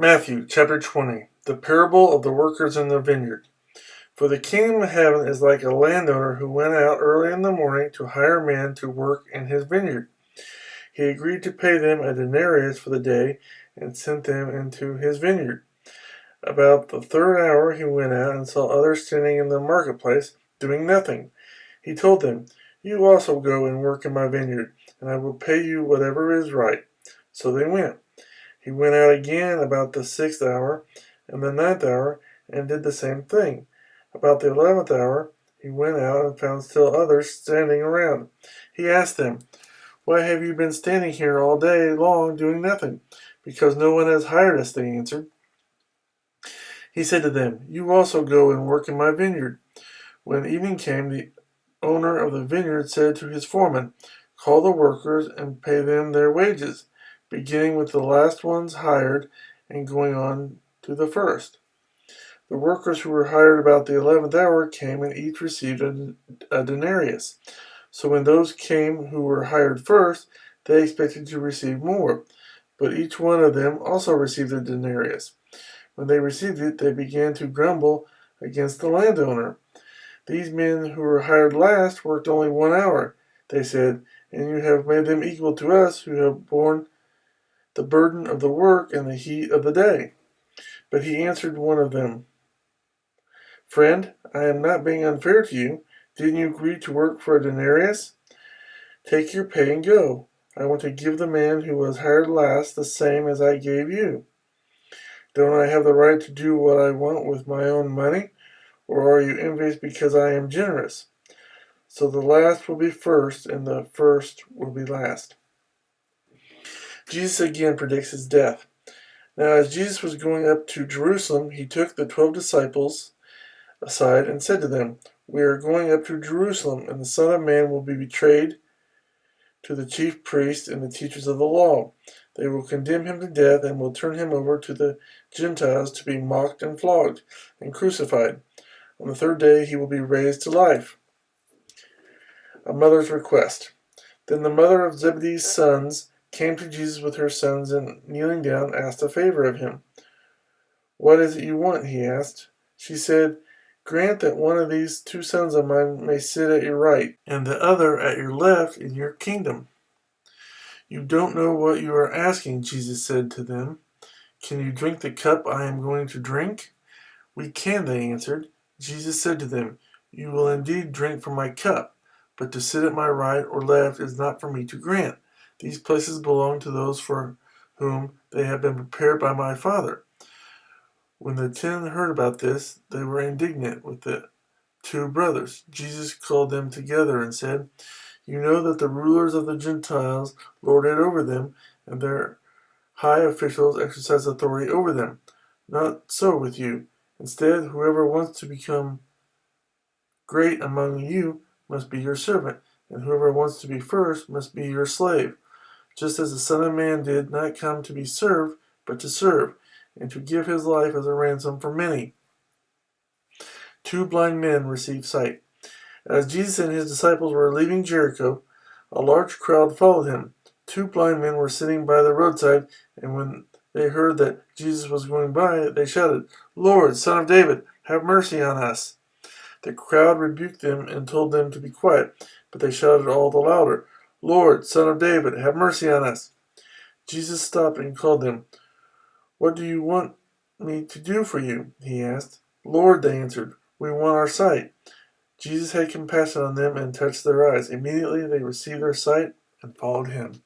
Matthew chapter 20. The parable of the workers in the vineyard. For the kingdom of heaven is like a landowner who went out early in the morning to hire men to work in his vineyard. He agreed to pay them a denarius for the day and sent them into his vineyard. About the third hour he went out and saw others standing in the marketplace doing nothing. He told them, "You also go and work in my vineyard, and I will pay you whatever is right." So they went. He went out again about the 6th hour and the 9th hour and did the same thing. About the 11th hour he went out and found still others standing around. He asked them, "Why have you been standing here all day long doing nothing?" "Because no one has hired us," they answered. He said to them, "You also go and work in my vineyard." When evening came, the owner of the vineyard said to his foreman, "Call the workers and pay them their wages, beginning with the last ones hired and going on to the first." The workers who were hired about the 11th hour came and each received a denarius. So when those came who were hired first, they expected to receive more, but each one of them also received a denarius. When they received it, they began to grumble against the landowner. "These men who were hired last worked only 1 hour," they said, "and you have made them equal to us who have borne the burden of the work and the heat of the day." But he answered one of them, "Friend, I am not being unfair to you. Didn't you agree to work for a denarius? Take your pay and go. I want to give the man who was hired last the same as I gave you. Don't I have the right to do what I want with my own money? Or are you envious because I am generous?" So the last will be first, and the first will be last. Jesus again predicts his death. Now as Jesus was going up to Jerusalem, he took the 12 disciples aside and said to them, "We are going up to Jerusalem, and the Son of Man will be betrayed to the chief priests and the teachers of the law. They will condemn him to death and will turn him over to the Gentiles to be mocked and flogged and crucified. On the third day he will be raised to life." A mother's request. Then the mother of Zebedee's sons came to Jesus with her sons and, kneeling down, asked a favor of him. "What is it you want?" he asked. She said, "Grant that one of these 2 sons of mine may sit at your right, and the other at your left in your kingdom." "You don't know what you are asking," Jesus said to them. "Can you drink the cup I am going to drink?" "We can," they answered. Jesus said to them, "You will indeed drink from my cup, but to sit at my right or left is not for me to grant. These places belong to those for whom they have been prepared by my Father." When the 10 heard about this, they were indignant with the 2 brothers. Jesus called them together and said, "You know that the rulers of the Gentiles lord it over them, and their high officials exercise authority over them. Not so with you. Instead, whoever wants to become great among you must be your servant, and whoever wants to be first must be your slave. Just as the Son of Man did not come to be served, but to serve, and to give his life as a ransom for many." 2 blind men received sight. As Jesus and his disciples were leaving Jericho, a large crowd followed him. 2 blind men were sitting by the roadside, and when they heard that Jesus was going by, they shouted, "Lord, Son of David, have mercy on us." The crowd rebuked them and told them to be quiet, but they shouted all the louder, "Lord, Son of David, have mercy on us." Jesus stopped and called them. "What do you want me to do for you?" he asked. "Lord," they answered, "we want our sight." Jesus had compassion on them and touched their eyes. Immediately they received their sight and followed him.